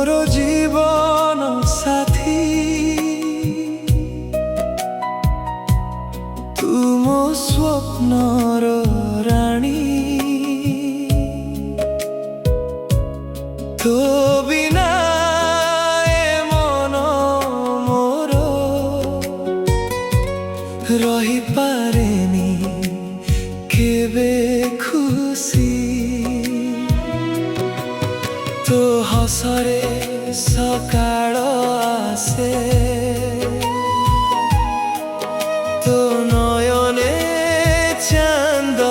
मोर जीवन साथी तुम स्वप्नर राणी तो बिना ए मन मोर रही पारेनी केबे खुशी तो हसरे सकाळ आसे तो नयने चांद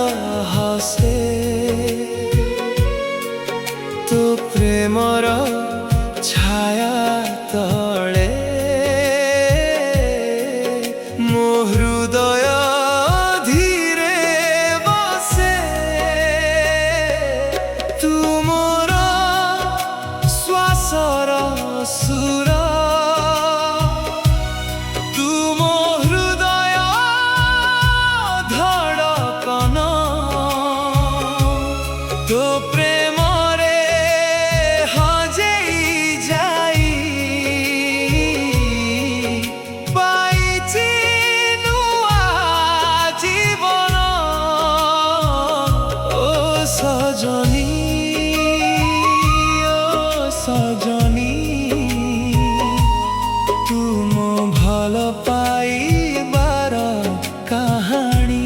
हसे तो प्रेमर छाया तले मो हृदय धीरे बसे तुमर श्वासर सुर तुम हृदय धड़कन तो प्रेम सजनी ओ सजनी तुम भल पाइबार कहानी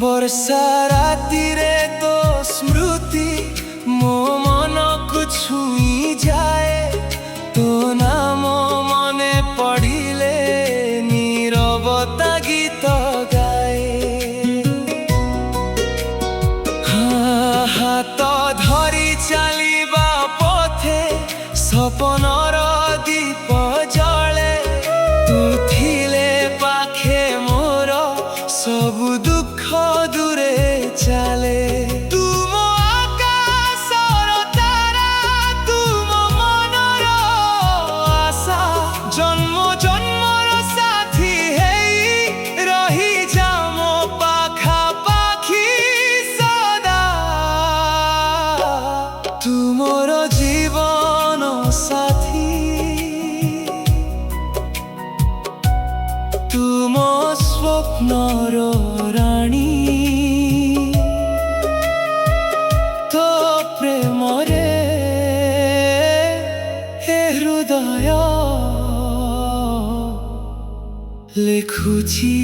वर्षा राति रे तो स्मृति मो मन को छुई जाए तो नाम मने पड़िले नीरवता गीत गाए हाथ धरी चलिबा पथे सपनर दीप जले तू थिले पाखे मोर सब दुख दूरे चले तुम आकाशर तारा तुम मनर आशा जन्म जन्मर साथी हेई रही जाम पाखा पाखी सदा तुमर जीवन साथी तुम स्वप्नर राणी तो प्रेम रे हे हृदय लिखुची।